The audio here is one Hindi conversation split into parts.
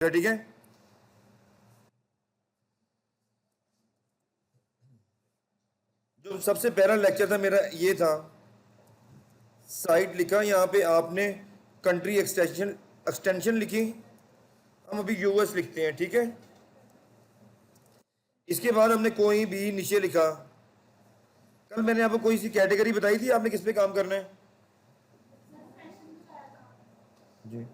ठीक है। जो सबसे पहला लेक्चर था मेरा ये था, साइट लिखा, यहाँ पे आपने कंट्री एक्सटेंशन एक्सटेंशन लिखी। हम अभी यूएस लिखते हैं, ठीक है। इसके बाद हमने कोई भी नीचे लिखा। कल मैंने आपको कोई सी कैटेगरी बताई थी, आपने किस पे काम करना है जी?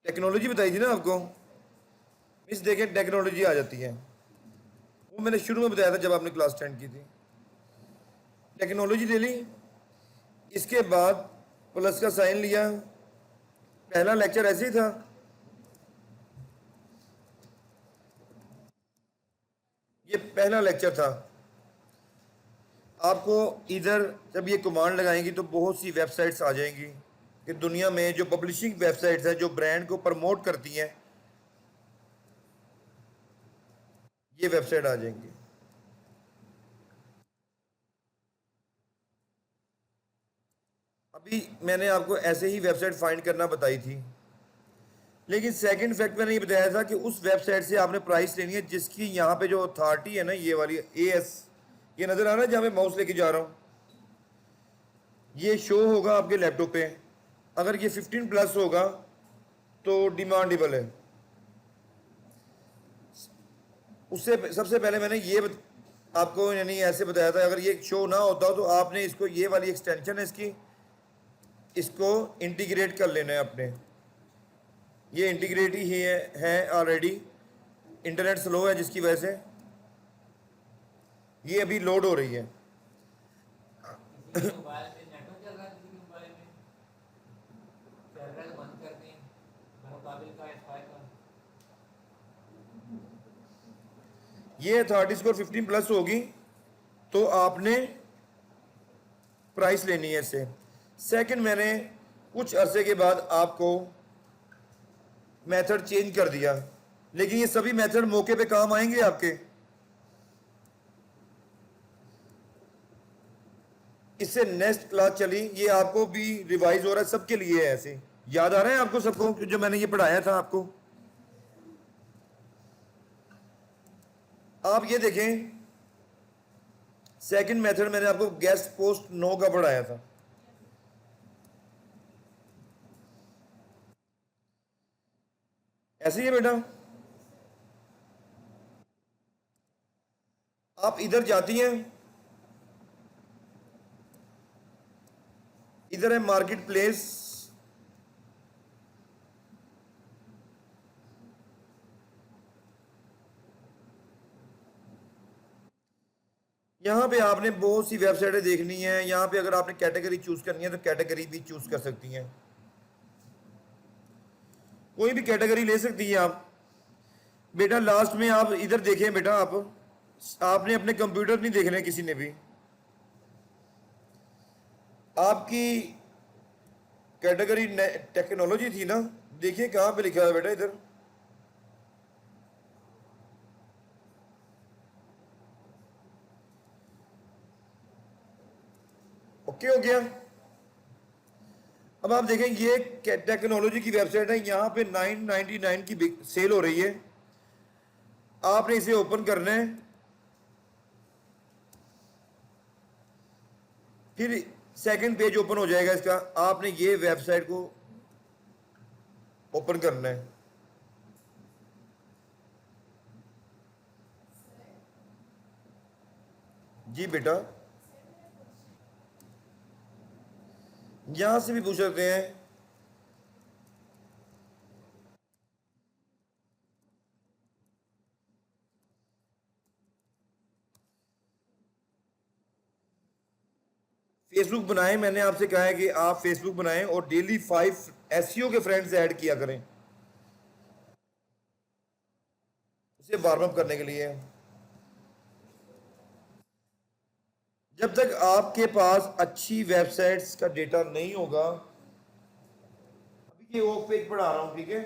टेक्नोलॉजी बताई थी ना आपको। मिस देखें, टेक्नोलॉजी आ जाती है, वो मैंने शुरू में बताया था जब आपने क्लास 10 की थी। टेक्नोलॉजी ले ली, इसके बाद प्लस का साइन लिया। पहला लेक्चर ऐसे ही था। ये पहला लेक्चर था। आपको इधर जब ये कमांड लगाएंगी तो बहुत सी वेबसाइट्स आ जाएंगी कि दुनिया में जो पब्लिशिंग वेबसाइट्स हैं जो ब्रांड को प्रमोट करती हैं, ये वेबसाइट आ जाएंगी। अभी मैंने आपको ऐसे ही वेबसाइट फाइंड करना बताई थी, लेकिन सेकंड फैक्ट मैंने ये बताया था कि उस वेबसाइट से आपने प्राइस लेनी है जिसकी यहाँ पे जो अथॉरिटी है ना, ये वाली AS, ये नजर आ रहा है जहाँ मैं माउस लेके जा रहा हूँ, ये शो होगा आपके लैपटॉप पे। अगर ये 15 प्लस होगा तो डिमांडेबल है। उससे सबसे पहले मैंने ये आपको यानी ऐसे बताया था, अगर ये शो ना होता तो आपने इसको, ये वाली एक्सटेंशन है इसकी, इसको इंटीग्रेट कर लेना है अपने। ये इंटीग्रेट ही है ऑलरेडी। इंटरनेट स्लो है जिसकी वजह से ये अभी लोड हो रही है। किसी के मोबाइल में नेटवर्क चल रहा है, किसी के मोबाइल में सर्वर बंद कर दें मुकाबिल का वाईफाई का। ये अथॉरिटी स्कोर 15 प्लस होगी तो आपने प्राइस लेनी है इससे। सेकंड, मैंने कुछ अरसे के बाद आपको मेथड चेंज कर दिया, लेकिन ये सभी मेथड मौके पे काम आएंगे आपके। इससे नेक्स्ट क्लास चली, ये आपको भी रिवाइज हो रहा है, सबके लिए है ऐसे। याद आ रहा है आपको सबको जो मैंने ये पढ़ाया था आपको? आप ये देखें, सेकंड मेथड मैंने आपको गेस्ट पोस्ट नो का पढ़ाया था। ऐसे ही है बेटा। आप इधर जाती हैं, इधर है मार्केट प्लेस। यहां पे आपने बहुत सी वेबसाइटें देखनी है। यहां पे अगर आपने कैटेगरी चूज करनी है तो कैटेगरी भी चूज कर सकती हैं, कोई भी कैटेगरी ले सकती है आप। बेटा लास्ट में आप इधर देखें बेटा, आपने अपने कंप्यूटर नहीं देखने किसी ने भी। आपकी कैटेगरी टेक्नोलॉजी थी ना, देखिए कहां पे लिखा है बेटा, इधर ओके हो गया। अब आप देखें, ये टेक्नोलॉजी की वेबसाइट है, यहां पे 999 की सेल हो रही है। आपने इसे ओपन करना है, फिर सेकंड पेज ओपन हो जाएगा इसका। आपने ये वेबसाइट को ओपन करना है। जी बेटा, यहां से भी पूछ सकते हैं। फेसबुक बनाएं, मैंने आपसे कहा है कि आप फेसबुक बनाएं और डेली 5 SEO के फ्रेंड्स ऐड किया करें उसे वार्म अप करने के लिए। जब तक आपके पास अच्छी वेबसाइट्स का डेटा नहीं होगा, अभी ये ऑफ पेज पढ़ा रहा हूं, ठीक है।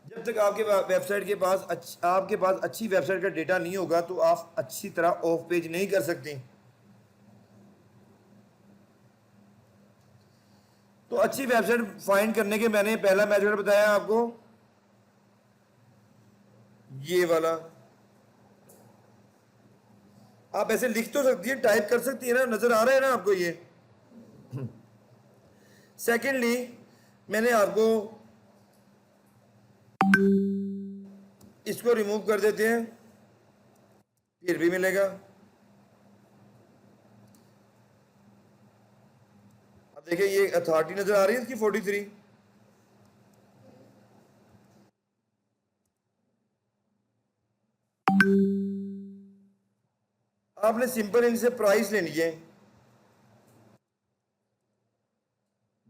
जब तक आपके वेबसाइट के पास आपके पास अच्छी वेबसाइट का डेटा नहीं होगा तो आप अच्छी तरह ऑफ पेज नहीं कर सकते। तो अच्छी वेबसाइट फाइंड करने के मैंने पहला मेथड बताया आपको, ये वाला। आप ऐसे लिख तो सकती है, टाइप कर सकती है ना, नजर आ रहा है ना आपको ये। सेकेंडली मैंने आपको इसको रिमूव कर देते हैं, फिर भी मिलेगा। अब देखिए ये अथॉरिटी नजर आ रही है इसकी 43। आपने सिंपल इनसे प्राइस लेनी है।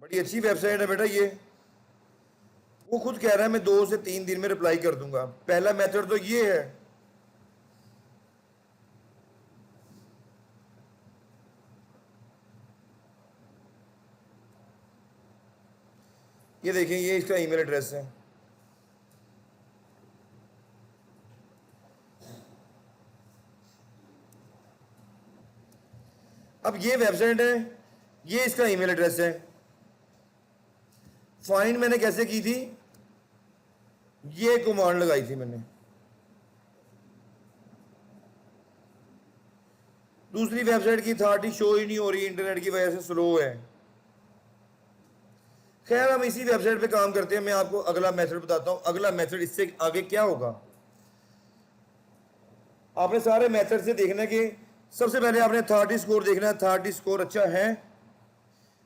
बड़ी अच्छी वेबसाइट है बेटा ये। वो खुद कह रहा है मैं 2 से 3 दिन में रिप्लाई कर दूंगा। पहला मेथड तो ये है। ये देखें, ये इसका ईमेल एड्रेस है। अब ये वेबसाइट है, ये इसका ईमेल एड्रेस है। फाइंड मैंने कैसे की थी, ये कमांड लगाई थी मैंने। दूसरी वेबसाइट की अथॉरिटी शो ही नहीं हो रही, इंटरनेट की वजह से स्लो है। खैर हम इसी वेबसाइट पे काम करते हैं। मैं आपको अगला मेथड बताता हूं। अगला मेथड इससे आगे क्या होगा, आपने सारे मेथड से देखना कि सबसे पहले आपने अथॉरिटी स्कोर देखना है। अथॉरिटी स्कोर अच्छा है,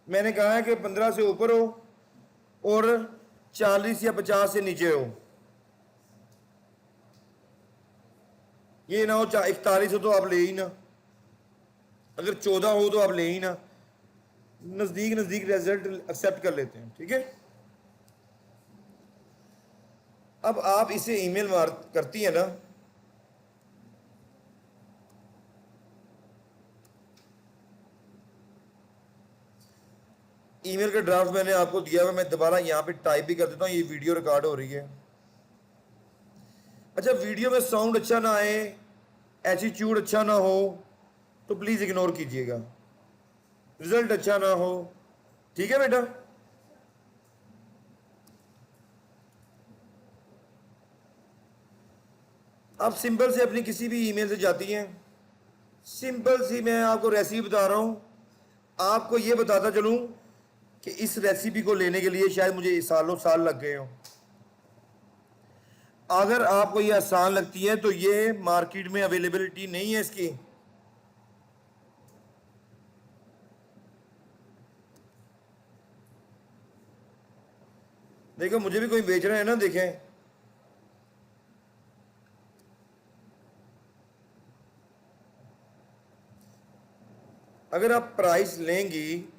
मैंने कहा है कि 15 से ऊपर हो और 40 या 50 से नीचे हो। ये ना हो 41 हो तो आप ले ही ना, अगर 14 हो तो आप ले ही ना, नजदीक नजदीक रिजल्ट एक्सेप्ट कर लेते हैं, ठीक है। अब आप इसे ईमेल मार करती है ना, ईमेल का ड्राफ्ट मैंने आपको दिया हुआ, मैं दोबारा यहाँ पे टाइप भी कर देता हूँ। ये वीडियो रिकॉर्ड हो रही है। अच्छा, वीडियो में साउंड अच्छा ना आए, एटीट्यूड अच्छा ना हो तो प्लीज इग्नोर कीजिएगा। रिजल्ट अच्छा ना हो, ठीक है बेटा। आप सिंपल से अपनी किसी भी ईमेल से जाती हैं, सिंपल सी मैं आपको रेसिपी बता रहा हूं। आपको ये बताता चलूं कि इस रेसिपी को लेने के लिए शायद मुझे सालों साल लग गए हो। अगर आपको ये आसान लगती है तो ये मार्केट में अवेलेबिलिटी नहीं है इसकी। देखो मुझे भी कोई बेच रहा है ना, देखें। अगर आप प्राइस लेंगी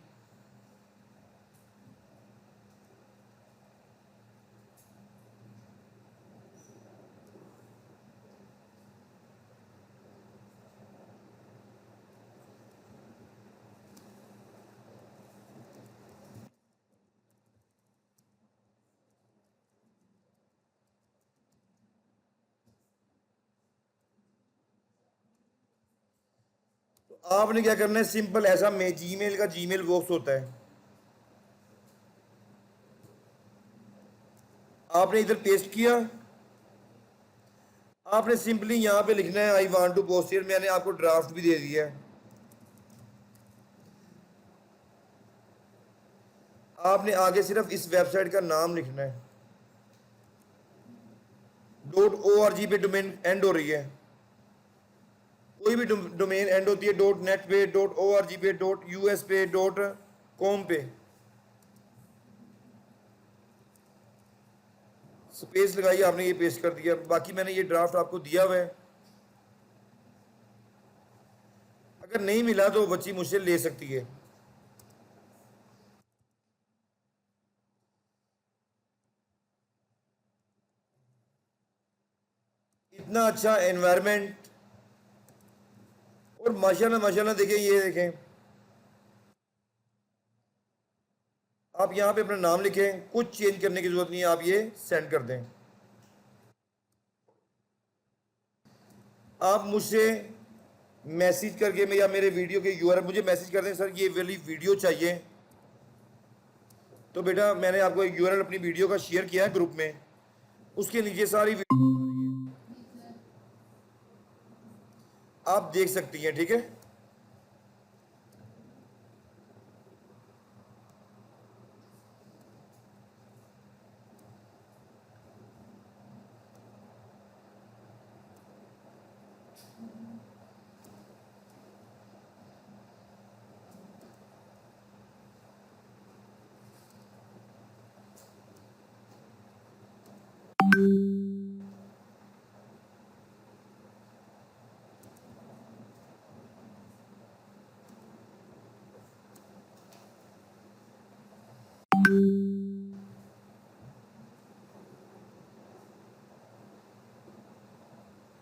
तो आपने क्या करना है, सिंपल ऐसा में जीमेल का जीमेल बॉक्स होता है, आपने इधर पेस्ट किया। आपने सिंपली यहां पे लिखना है I want to post here. मैंने आपको ड्राफ्ट भी दे दिया है। आपने आगे सिर्फ इस वेबसाइट का नाम लिखना है। .org पे डोमेन एंड हो रही है, कोई भी डोमेन एंड होती है .net पे, .org पे, .us पे, .com पे, स्पेस लगाई आपने, ये पेस्ट कर दिया। बाकी मैंने ये ड्राफ्ट आपको दिया हुआ है। अगर नहीं मिला तो बच्ची मुझसे ले सकती है। इतना अच्छा एनवायरनमेंट और माशाल्लाह माशाल्लाह। देखें, ये देखें, आप यहां पे अपना नाम लिखें, कुछ चेंज करने की जरूरत नहीं है, आप ये सेंड कर दें। आप मुझसे मैसेज करके या मेरे वीडियो के यूआरएल मुझे मैसेज कर दें, सर ये वाली वीडियो चाहिए, तो बेटा मैंने आपको एक यूआरएल अपनी वीडियो का शेयर किया है ग्रुप में, उसके नीचे सारी वीडियो आप देख सकती हैं, ठीक है।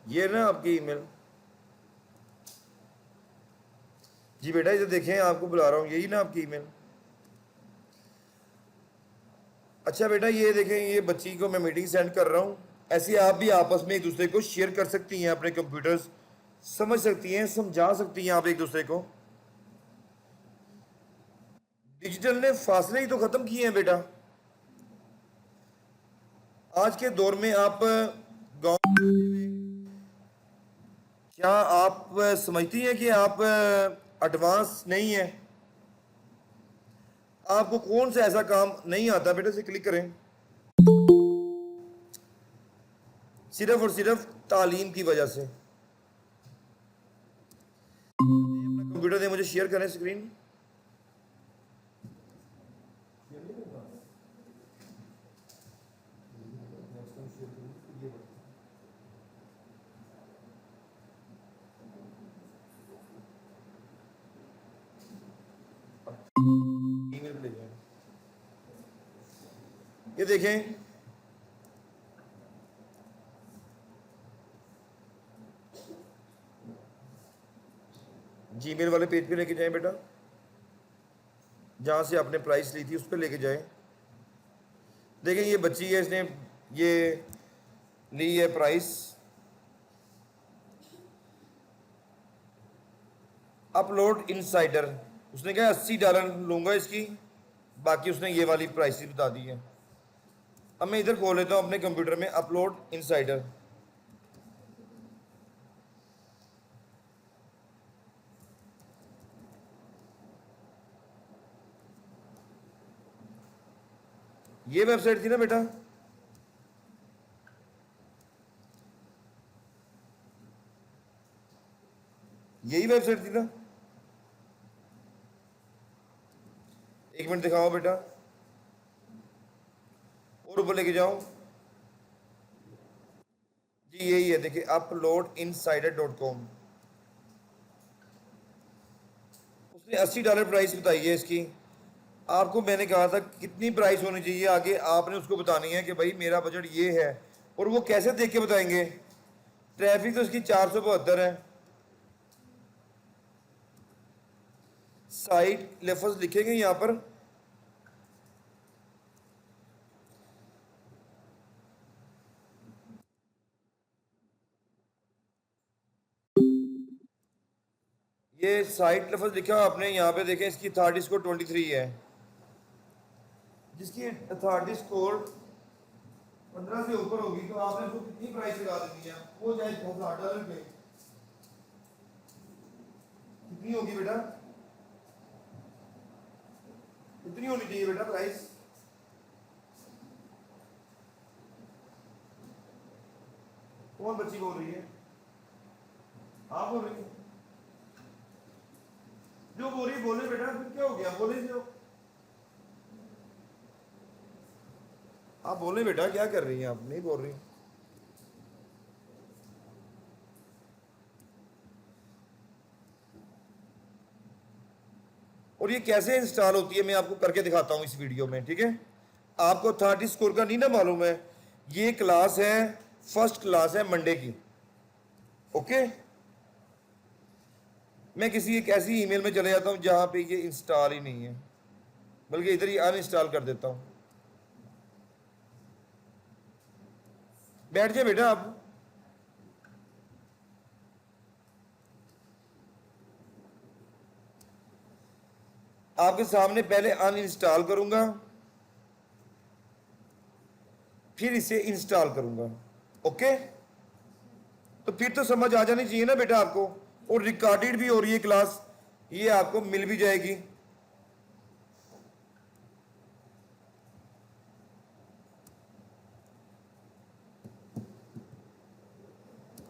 ये ना आपकी ईमेल, जी बेटा इधर देखें, आपको बुला रहा हूँ, यही ना आपकी ईमेल। अच्छा बेटा ये देखें, ये बच्ची को मैं मीटिंग सेंड कर रहा हूँ। ऐसे आप भी आपस में एक दूसरे को शेयर कर सकती हैं, अपने कंप्यूटर्स समझ सकती हैं, समझा सकती हैं आप एक दूसरे को। डिजिटल ने फासले ही तो खत्म किए हैं बेटा। आज के दौर में आप गांव, क्या आप समझती हैं कि आप एडवांस नहीं है? आपको कौन सा ऐसा काम नहीं आता बेटा, से क्लिक करें। सिर्फ और सिर्फ तालीम की वजह से। अपना कंप्यूटर दे मुझे, शेयर करें स्क्रीन। ईमेल पे ले जाएं। ये देखें, जीमेल वाले पेज पे लेके जाएं बेटा, जहां से आपने प्राइस ली थी उस पर लेके जाएं। देखें ये बच्ची है, इसने ये ली है प्राइस, अपलोड इनसाइडर। उसने कहा $80 लूंगा इसकी, बाकी उसने ये वाली प्राइस ही बता दी है। अब मैं इधर खोल लेता हूँ अपने कंप्यूटर में अपलोड इनसाइडर। ये वेबसाइट थी ना बेटा, यही वेबसाइट थी ना। एक मिनट दिखाओ बेटा, और ऊपर लेके जाओ। जी यही है, देखिए uploadinsider.com। उसने $80 प्राइस बताई है इसकी। आपको मैंने कहा था कितनी प्राइस होनी चाहिए, आगे आपने उसको बतानी है कि भाई मेरा बजट ये है। और वो कैसे देख के बताएंगे? ट्रैफिक तो इसकी 472 है। साइट लफ्ज लिखेंगे यहाँ पर, ये साइट लफ्ज लिखा आपने यहाँ पे, देखें इसकी अथॉरिटी स्कोर 23 है। जिसकी अथॉरिटी स्कोर 15 से ऊपर होगी तो आपने उसको कितनी प्राइस लगा देनी है? वो जाए $1000 पे, कितनी होगी बेटा? कितनी होनी चाहिए बेटा प्राइस? कौन बच्ची बोल रही है? आप बोल रही है? जो बोल रही बोले बेटा, फिर क्या हो गया, बोले जो आप बोले बेटा, क्या कर रही हैं आप? नहीं बोल रही। और ये कैसे इंस्टॉल होती है मैं आपको करके दिखाता हूं इस वीडियो में, ठीक है। आपको अथॉरिटी स्कोर का नहीं ना मालूम है, ये क्लास है, फर्स्ट क्लास है मंडे की, ओके। मैं किसी एक ऐसी ईमेल में चले जाता हूं जहां पे ये इंस्टॉल ही नहीं है, बल्कि इधर ही अनइंस्टॉल कर देता हूं। बैठ जाए बेटा आप। आपके सामने पहले अनइंस्टॉल करूंगा, फिर इसे इंस्टॉल करूंगा। ओके, तो फिर तो समझ आ जानी चाहिए ना बेटा आपको, और रिकॉर्डेड भी हो रही है क्लास, ये आपको मिल भी जाएगी।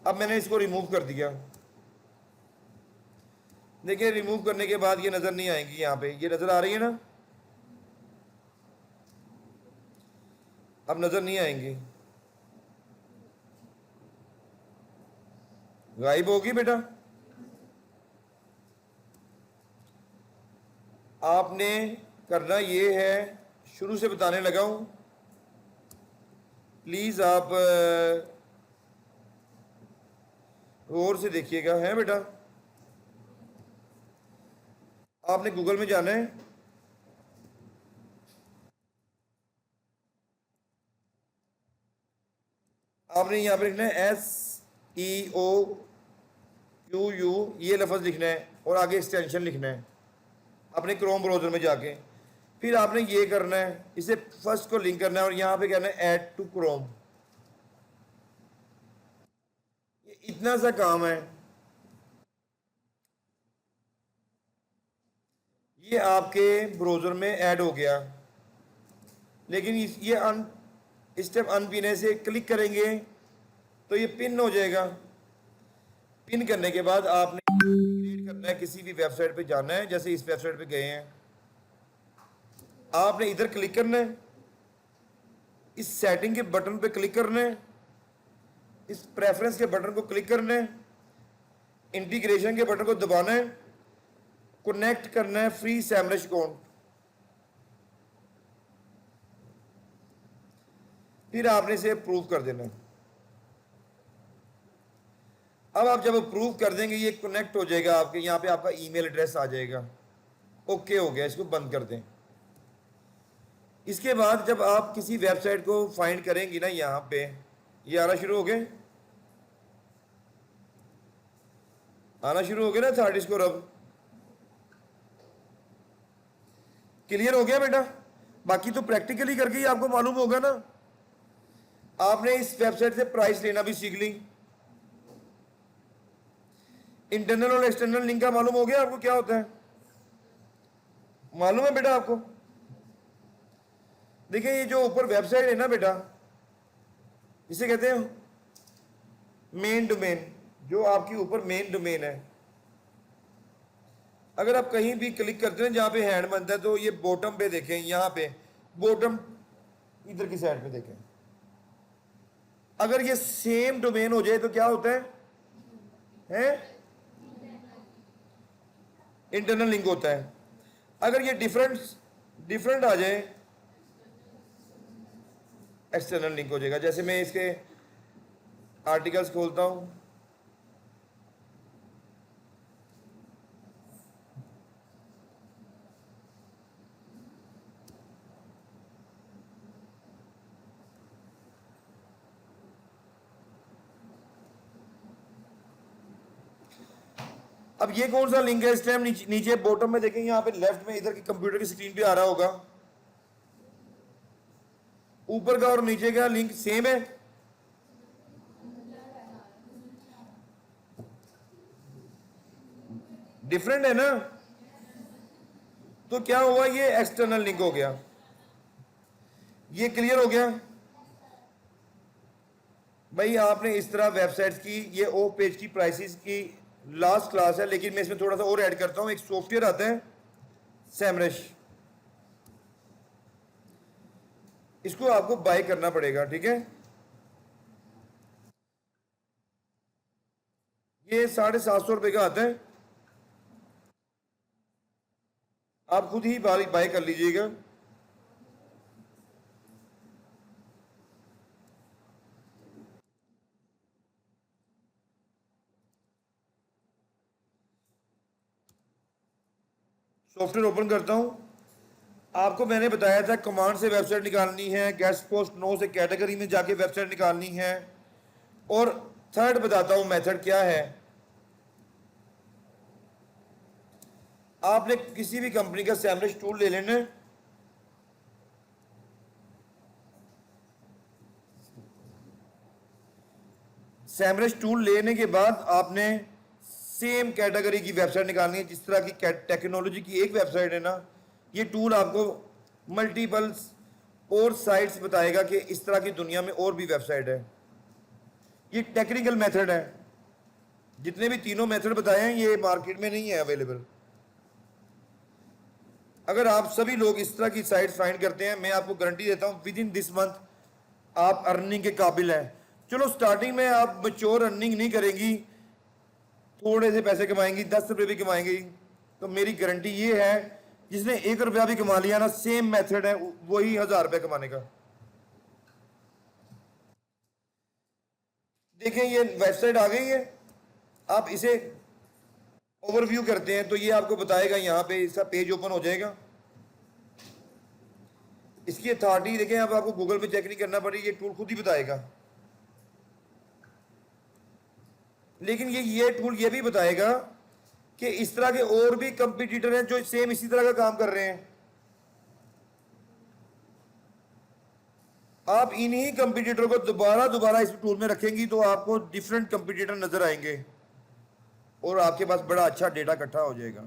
अब मैंने इसको रिमूव कर दिया। देखिए रिमूव करने के बाद ये नजर नहीं आएंगी, यहां पे ये नजर आ रही है ना, अब नजर नहीं आएंगी, गायब होगी बेटा। आपने करना ये है, शुरू से बताने लगा हूं, प्लीज आप गौर से देखिएगा, है बेटा। आपने गूगल में जाना है, आपने यहां पे लिखना है SEOQU, ये लफ्ज लिखना है और आगे एक्सटेंशन लिखना है अपने क्रोम ब्राउजर में जाके। फिर आपने ये करना है, इसे फर्स्ट को लिंक करना है और यहां पे कहना है ऐड टू क्रोम। ये इतना सा काम है, ये आपके ब्राउजर में ऐड हो गया। लेकिन ये स्टेप अनपिन से क्लिक करेंगे तो ये पिन हो जाएगा। पिन करने के बाद आपने क्रिएट करना है, किसी भी वेबसाइट पे जाना है, जैसे इस वेबसाइट पे गए हैं, आपने इधर क्लिक करना है, इस सेटिंग के बटन पे क्लिक करना है, इस प्रेफरेंस के बटन को क्लिक करना है, इंटीग्रेशन के बटन को दबाना है, कनेक्ट करना है फ्री सैमरश अकाउंट। फिर आपने इसे अप्रूव कर देना है। अब आप जब अप्रूव कर देंगे ये कनेक्ट हो जाएगा, आपके यहाँ पे आपका ईमेल एड्रेस आ जाएगा। ओके हो गया, इसको बंद कर दें। इसके बाद जब आप किसी वेबसाइट को फाइंड करेंगी ना, यहाँ पे ये आना शुरू हो गए, आना शुरू हो गया ना थर्ड स्कोर। अब क्लियर हो गया बेटा, बाकी तो प्रैक्टिकली करके ही आपको मालूम होगा ना। आपने इस वेबसाइट से प्राइस लेना भी सीख ली, इंटरनल और एक्सटर्नल लिंक का मालूम हो गया आपको क्या होता है, मालूम है बेटा आपको। देखिए ये जो ऊपर वेबसाइट है ना बेटा, इसे कहते हैं मेन डोमेन, जो आपकी ऊपर मेन डोमेन है। अगर आप कहीं भी क्लिक करते हैं जहां पे हैंड बनता है, तो ये बॉटम पे देखें, यहां पे बॉटम इधर की साइड पे देखें, अगर ये सेम डोमेन हो जाए तो क्या होता है? इंटरनल लिंक होता है। अगर ये डिफरेंट आ जाए, एक्सटर्नल लिंक हो जाएगा। जैसे मैं इसके आर्टिकल्स खोलता हूं, अब ये कौन सा लिंक है इस टाइम? नीचे बॉटम में देखेंगे, यहाँ पे लेफ्ट में इधर की कंप्यूटर की स्क्रीन पे आ रहा होगा, ऊपर का और नीचे का लिंक सेम है। डिफरेंट है ना, तो क्या हुआ, ये एक्सटर्नल लिंक हो गया। ये क्लियर हो गया भाई। आपने इस तरह वेबसाइट्स की, ये ऑफ पेज की प्राइसेस की लास्ट क्लास है, लेकिन मैं इसमें थोड़ा सा और ऐड करता हूं। एक सॉफ्टवेयर आता है सैमरश, इसको आपको बाय करना पड़ेगा, ठीक है। ये 750 का आता है, आप खुद ही बाय कर लीजिएगा। सॉफ्टवेयर ओपन करता हूं। आपको मैंने बताया था कमांड से वेबसाइट निकालनी है, गेस्ट पोस्ट नो से कैटेगरी में जाके वेबसाइट निकालनी है, और थर्ड बताता हूं मेथड क्या है। आपने किसी भी कंपनी का सैमरश टूल ले लेना है, सैमरश टूल लेने के बाद आपने सेम कैटेगरी की वेबसाइट निकालनी है। जिस तरह की टेक्नोलॉजी की एक वेबसाइट है ना, ये टूल आपको मल्टीपल और साइट्स बताएगा कि इस तरह की दुनिया में और भी वेबसाइट है। ये टेक्निकल मेथड है। जितने भी तीनों मेथड बताए हैं ये मार्केट में नहीं है अवेलेबल। अगर आप सभी लोग इस तरह की साइट फाइंड करते हैं, मैं आपको गारंटी देता हूं विद इन दिस मंथ आप अर्निंग के काबिल हैं। चलो स्टार्टिंग में आप मैच्योर अर्निंग नहीं करेंगी, थोड़े से पैसे कमाएंगी, 10 रुपये भी कमाएंगी, तो मेरी गारंटी ये है जिसने 1 रुपया भी कमा लिया ना, सेम मेथड है वही 1000 रुपये कमाने का। देखें ये वेबसाइट आ गई है। आप इसे ओवरव्यू करते हैं तो ये आपको बताएगा, यहाँ पे इसका पेज ओपन हो जाएगा। इसकी अथॉरिटी देखें, अब आपको गूगल पे चेक नहीं करना पड़ेगी, ये टूल खुद ही बताएगा। लेकिन ये टूल ये भी बताएगा कि इस तरह के और भी कंपटीटर हैं जो सेम इसी तरह का काम कर रहे हैं। आप इन्हीं कंपटीटर को दोबारा इस टूल में रखेंगी तो आपको डिफरेंट कंपटीटर नजर आएंगे और आपके पास बड़ा अच्छा डेटा इकट्ठा हो जाएगा।